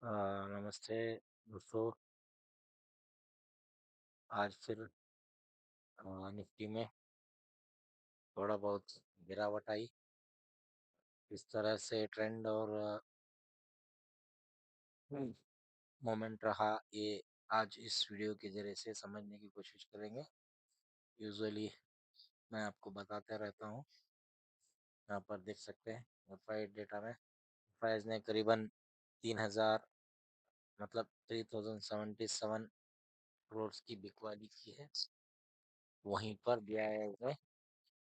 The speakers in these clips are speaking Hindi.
नमस्ते दोस्तों। आज फिर निफ्टी में थोड़ा बहुत गिरावट आई। इस तरह से ट्रेंड और मोमेंट रहा, ये आज इस वीडियो के जरिए से समझने की कोशिश करेंगे। यूजुअली मैं आपको बताते रहता हूँ। यहाँ पर देख सकते हैं एफआई डेटा में प्राइस ने करीबन 3000 मतलब 3077 करोड़ की बिकवाली की है। वहीं पर बीआईएल ने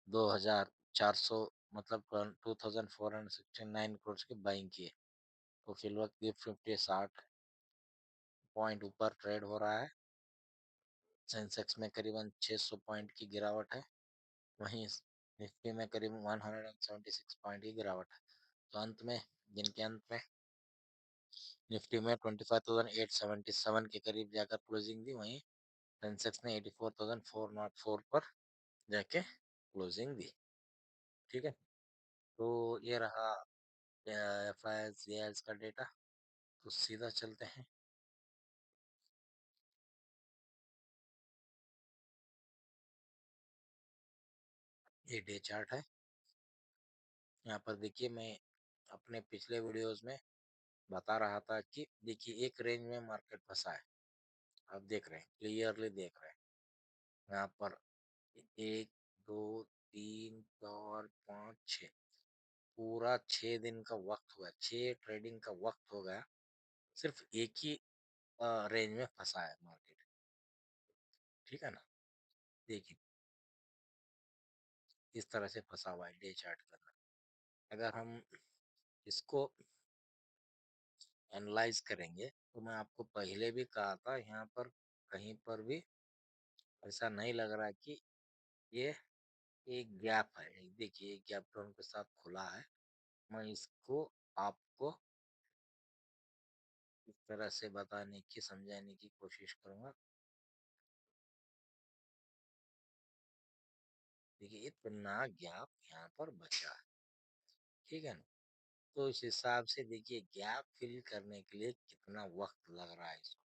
2400 मतलब 2469 करोड़ की बाइंग की है। तो फिल वक्त ये 50-60 पॉइंट ऊपर ट्रेड हो रहा है। सेंसेक्स में करीबन 600 पॉइंट की गिरावट है। वहीं निफ्टी में करीबन 176 पॉइंट की गिरावट है। तो अंत में दिन के अंत में निफ्टी में 25,877 के करीब जाकर क्लोजिंग दी। वहीं सेंसेक्स ने 84,404 पर जाके क्लोजिंग दी। ठीक है, तो ये रहा एफ आई एस का डेटा। तो सीधा चलते हैं। ये डे चार्ट है। यहाँ पर देखिए, मैं अपने पिछले वीडियोस में बता रहा था कि देखिए एक रेंज में मार्केट फंसा है। आप देख रहे हैं, क्लियरली देख रहे हैं। यहाँ पर 1 2 3 4 5 6 पूरा 6 दिन का वक्त हुआ, 6 ट्रेडिंग का वक्त हो गया, सिर्फ एक ही रेंज में फंसा है मार्केट। ठीक है ना, देखिए इस तरह से फंसा हुआ है डे चार्ट के अंदर। अगर हम इसको एनालाइज करेंगे तो मैं आपको पहले भी कहा था, यहाँ पर कहीं पर भी ऐसा नहीं लग रहा कि ये एक गैप है। देखिए एक गैप डाउन के साथ खुला है। मैं इसको आपको इस तरह से बताने की समझाने की कोशिश करूंगा। देखिए इतना गैप यहाँ पर बचा है। ठीक है ना, तो इस हिसाब से देखिए गैप फिल करने के लिए कितना वक्त लग रहा है इसको।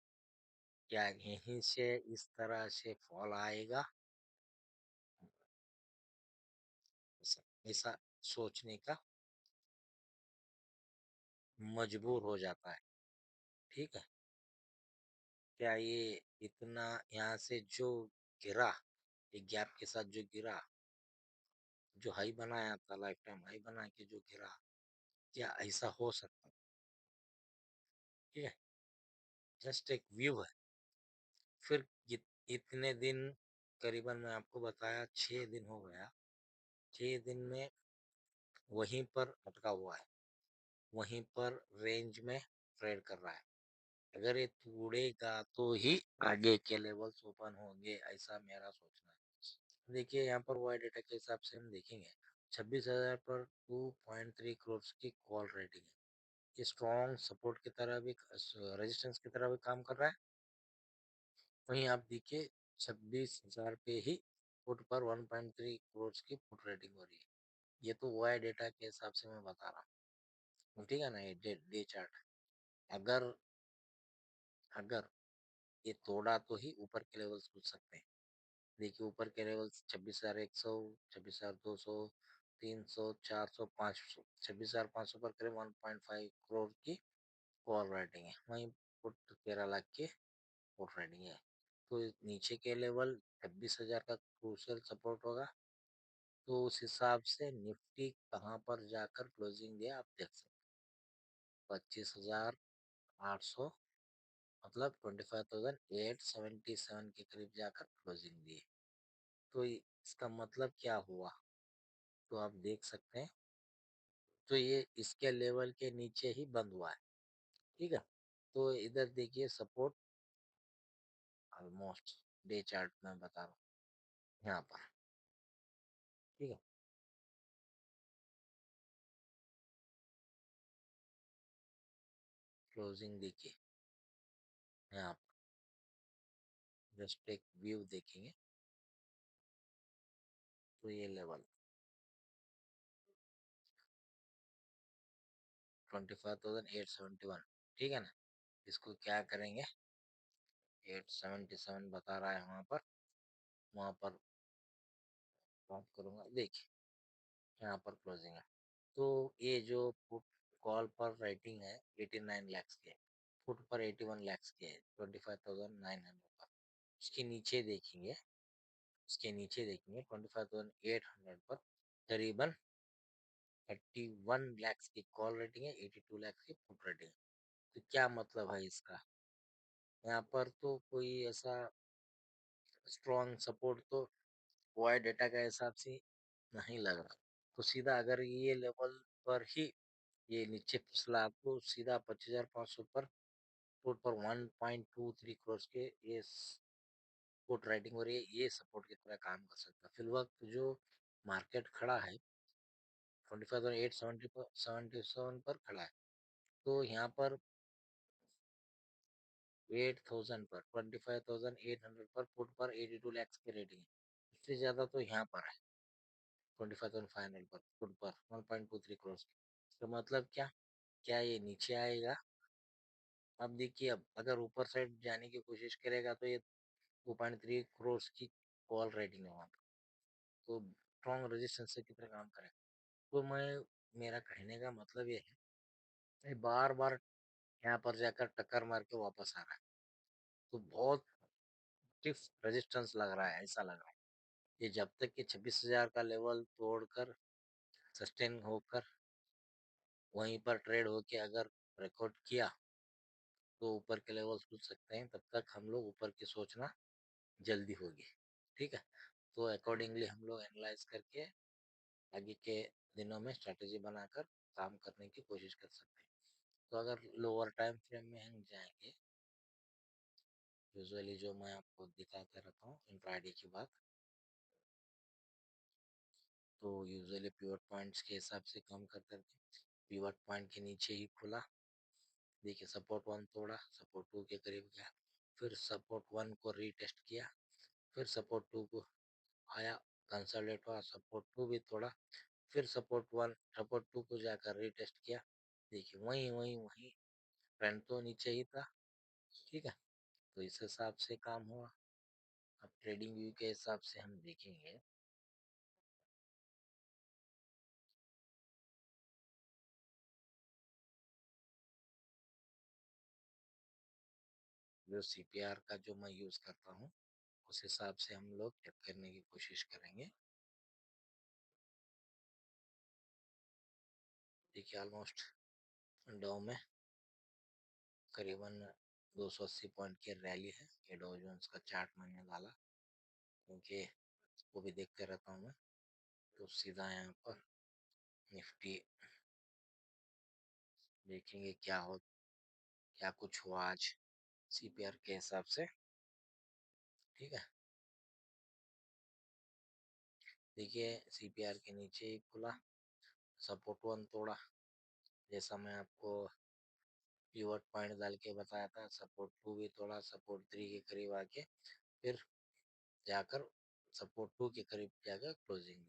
क्या यहीं से इस तरह से फॉल आएगा? ऐसा सोचने का मजबूर हो जाता है। ठीक है, क्या ये इतना यहाँ से जो गिरा, एक गैप के साथ जो गिरा, जो हाई बनाया था, लाइफ टाइम हाई बना के जो गिरा, क्या ऐसा हो सकता? ठीक है, जस्ट एक व्यू है। फिर इतने दिन, करीबन मैं आपको बताया 6 दिन हो गया, 6 दिन में वहीं पर अटका हुआ है, वहीं पर रेंज में ट्रेड कर रहा है। अगर ये तोड़ेगा तो ही आगे के लेवल्स ओपन होंगे, ऐसा मेरा सोचना है। देखिए यहाँ पर वाई डेटा के हिसाब से हम देखेंगे 26,000 पर 2.3 करोड़ की कॉल रेटिंग है। ये स्ट्रॉन्ग सपोर्ट की तरह भी, रेजिस्टेंस की तरह भी काम कर रहा है। वहीं आप देखिए 26,000 पे ही फुट पर 1.3 करोड़ की फुट रेटिंग हो रही है। ये तो वाई डेटा के हिसाब से मैं बता रहा हूँ। ठीक है ना, ये डे चार्ट। अगर अगर ये तोड़ा तो ही ऊपर के लेवल्स पूछ सकते हैं। देखिए ऊपर के लेवल्स 26,100, 26,200, 300, 400, 500, 26,500 पर करीब 1.5 करोड़ की कॉल राइटिंग है। वहीं पुट 13 लाख की पुट राइटिंग है। तो नीचे के लेवल 26,000 का क्रूशियल सपोर्ट होगा। तो उस हिसाब से निफ्टी कहाँ पर जाकर क्लोजिंग दिया आप देख सकते हैं। 25,800 मतलब 25,877 के करीब जाकर क्लोजिंग दी। तो इसका मतलब क्या हुआ, तो आप देख सकते हैं। तो ये इसके लेवल के नीचे ही बंद हुआ है। ठीक है, तो इधर देखिए सपोर्ट ऑलमोस्ट डे चार्ट में बता रहा हूँ यहाँ पर। ठीक है, क्लोजिंग देखिए यहाँ पर, जस्ट एक व्यू देखेंगे तो ये लेवल 25,871। ठीक है ना, इसको क्या करेंगे, 877 बता रहा है वहाँ पर बात करूँगा। देखिए यहाँ पर क्लोजिंग है, तो ये जो पुट कॉल पर राइटिंग है 89 lakhs के, पुट पर 81 lakhs के है, 25,900 का। उसके नीचे देखेंगे, 25,800 पर करीबन 31 lakhs की कॉल रेटिंग है, 82 lakhs की पुट रेटिंग है। तो क्या मतलब है इसका, यहाँ पर तो कोई ऐसा स्ट्रॉन्ग सपोर्ट तो वाई डेटा के हिसाब से नहीं लग रहा। तो सीधा अगर ये लेवल पर ही ये नीचे फिसला तो सीधा 25,500 पर पुट पर 1.23 करोड़ के ये पुट राइटिंग हो रही है, ये सपोर्ट की तरह काम कर सकता है। फिलहाल जो मार्केट खड़ा है 25,870 पर 77 पर खड़ा है, तो यहाँ पर 8,000 पर 25,800 पर पुट पर 82 lakhs की रेटिंग है। इससे ज्यादा तो यहाँ पर है 25,500 पर पुट पर 1.23 करोड़। तो मतलब क्या, क्या ये नीचे आएगा? अब देखिए, अब अगर ऊपर साइड जाने की कोशिश करेगा तो ये 2.3 करोड़ की कॉल रेटिंग है वहाँ पर, तो स्ट्रॉन्ग रेजिस्टेंस की तरह काम करेगा। तो मेरा कहने का मतलब ये है, ये बार बार यहाँ पर जाकर टक्कर मार के वापस आ रहा है, तो बहुत स्टिफ रेजिस्टेंस लग रहा है, ऐसा लग रहा है। ये जब तक कि 26,000 का लेवल तोड़कर सस्टेन होकर वहीं पर ट्रेड होके अगर रिकॉर्ड किया तो ऊपर के लेवल खुल सकते हैं, तब तक हम लोग ऊपर की सोचना जल्दी होगी। ठीक है, तो अकॉर्डिंगली हम लोग एनालाइज करके आगे के दिनों में स्ट्रेटेजी बनाकर काम करने की कोशिश कर सकते हैं। तो अगर लोअर टाइम फ्रेम में हम जाएंगे, यूजुअली जो मैं आपको दिखाते रहता हूँ इंट्राडे की बात, तो यूजुअली पिवट पॉइंट्स के हिसाब से काम करते रहते हैं। पिवट पॉइंट के नीचे ही खुला, देखिए सपोर्ट वन तोड़ा, सपोर्ट टू के करीब गया, फिर सपोर्ट वन को रीटेस्ट किया, फिर सपोर्ट टू को आया, कंसोलिडेट हुआ, सपोर्ट टू भी तोड़ा, फिर सपोर्ट टू को जाकर रीटेस्ट किया। देखिए वही वही वही ट्रेंड तो नीचे ही था। ठीक है, तो इस हिसाब से काम हुआ। अब ट्रेडिंग व्यू के हिसाब से हम देखेंगे, जो सीपीआर का जो मैं यूज करता हूँ उस हिसाब से हम लोग चेक करने की कोशिश करेंगे। देखिए ऑलमोस्ट डो में करीबन 280 पॉइंट की रैली है। ये डो जोन्स का चार्ट मैंने डाला क्योंकि वो भी देखते रहता हूँ मैं। तो सीधा यहाँ पर निफ्टी देखेंगे क्या कुछ हुआ आज सीपीआर के हिसाब से। ठीक है, देखिए सीपीआर के नीचे ही खुला, सपोर्ट वन तोड़ा, जैसा मैं आपको पिवट पॉइंट डाल के बताया था, सपोर्ट टू भी तोड़ा, सपोर्ट थ्री के करीब आके फिर जाकर सपोर्ट टू के करीब जाकर क्लोजिंग।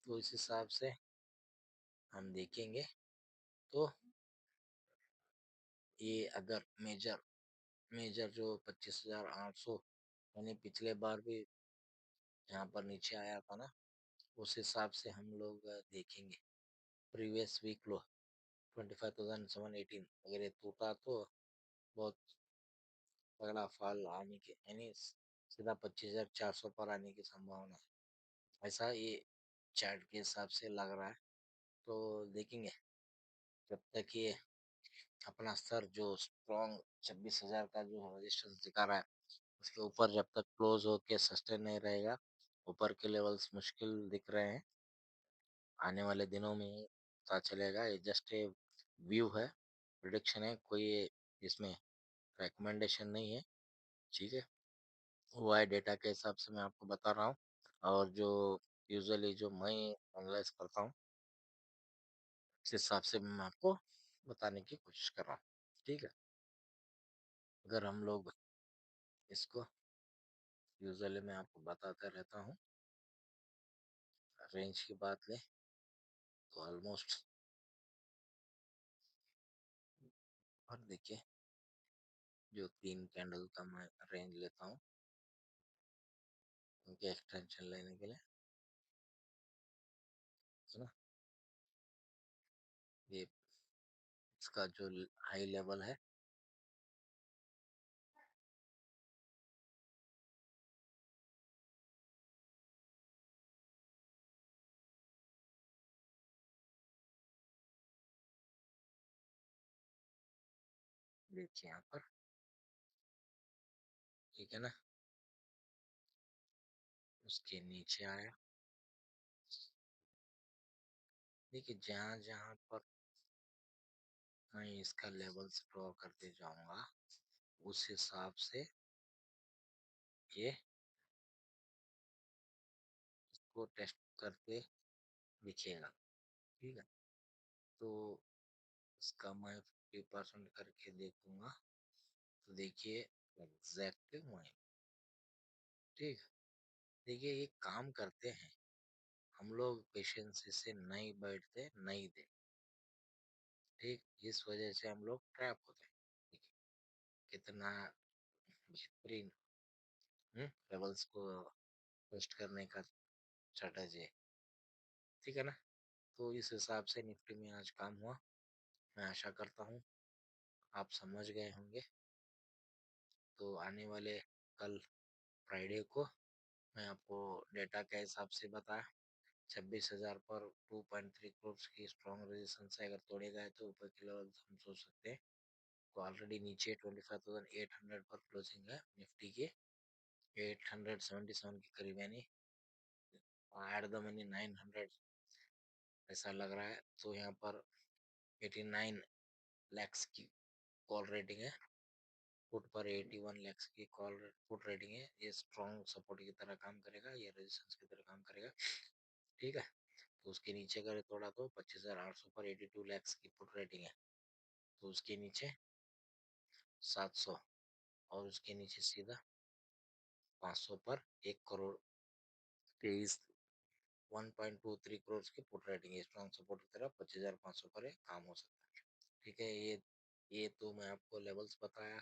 तो इस हिसाब से हम देखेंगे, तो ये अगर मेजर मेजर जो 25,800 यानी पिछले बार भी यहाँ पर नीचे आया था ना, उस हिसाब से हम लोग देखेंगे प्रीवियस वीक लो 25,718, अगर ये टूटा तो बहुत तगड़ा फॉल आने के यानी सीधा 25,400 पर आने की संभावना है, ऐसा ये चार्ट के हिसाब से लग रहा है। तो देखेंगे जब तक ये अपना स्तर जो स्ट्रॉन्ग 26,000 का जो रेजिस्टेंस दिखा रहा है उसके ऊपर जब तक क्लोज होके सस्टेन नहीं रहेगा, ऊपर के लेवल्स मुश्किल दिख रहे हैं। आने वाले दिनों में पता चलेगा, ये जस्ट ए व्यू है, प्रिडिक्शन है, कोई इसमें रिकमेंडेशन नहीं है। ठीक है, हुआ है डेटा के हिसाब से मैं आपको बता रहा हूँ, और जो यूजुअली जो मैं एनालाइज करता हूँ उस हिसाब से मैं आपको बताने की कोशिश कर रहा हूँ। ठीक है, अगर हम लोग इसको यूजुअली मैं आपको बताता रहता हूँ, रेंज की बात लें तो ऑलमोस्ट और देखिए जो 3 कैंडल का मैं रेंज लेता हूँ उनके एक्सटेंशन लेने के लिए, है ना। ये इसका जो हाई लेवल है देखिए यहाँ पर, ठीक है ना। उसके नीचे आया, देखिए जहाँ जहाँ पर मैं इसका लेवल्स ड्रॉ करते जाऊंगा उस हिसाब से ये इसको टेस्ट करके दिखेगा, ठीक है। तो इसका मैं 50% करके देखूंगा, तो देखिए एग्जैक्टली वही, ठीक है। देखिए ये काम करते हैं, हम लोग पेशेंस से नहीं बैठते, नहीं दे, ठीक। इस वजह से हम लोग ट्रैप होते हैं, ठीक है। कितना बेहतरीन लेवल्स को टेस्ट करने का स्ट्रेटजी है, ठीक है ना। तो इस हिसाब से निफ्टी में आज काम हुआ। मैं आशा करता हूँ आप समझ गए होंगे। तो आने वाले कल फ्राइडे को मैं आपको डेटा के हिसाब से बताया, 26,000 पर 2.3 करोड़ की स्ट्रॉन्ग रेजिस्टेंस है, अगर तोड़ेगा है तो ऊपर की लेवल हम सोच सकते हैं। तो ऑलरेडी नीचे 25,800 पर क्लोजिंग है निफ्टी के, 877 के करीब, यानी एट द मनी 900 ऐसा लग रहा है। तो यहाँ पर 89 लैक्स की कॉल रेटिंग है, पुट पर 81 लैक्स की कॉल पुट रेटिंग है। ये स्ट्रॉन्ग सपोर्ट की तरह काम करेगा, ये रेजिस्टेंस की तरह काम करेगा, ठीक है। तो उसके नीचे अगर थोड़ा तो 25,800 पर 82 लैक्स की पुट रेटिंग है, तो उसके नीचे 700, और उसके नीचे सीधा 500 पर 1 करोड़ 23 1.23 करोड़ की पुट रेटिंग है। स्ट्रॉन्ग सपोर्ट की तरह 25,500 पर काम हो सकता है, ठीक है। ये तो मैं आपको लेवल्स बताया,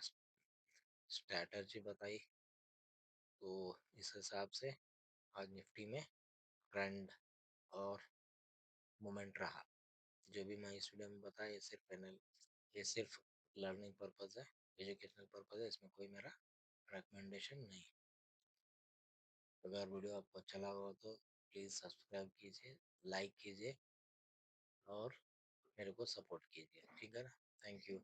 स्ट्रैटेजी बताई। तो इस हिसाब से आज निफ्टी में ट्रेंड और मोमेंट रहा। जो भी मैं इस वीडियो में बताया ये सिर्फ लर्निंग पर्पज है, एजुकेशनल पर्पज है, इसमें कोई मेरा रिकमेंडेशन नहीं। अगर वीडियो आपको अच्छा लगा हो तो प्लीज़ सब्सक्राइब कीजिए, लाइक कीजिए और मेरे को सपोर्ट कीजिए, ठीक है ना। Thank you.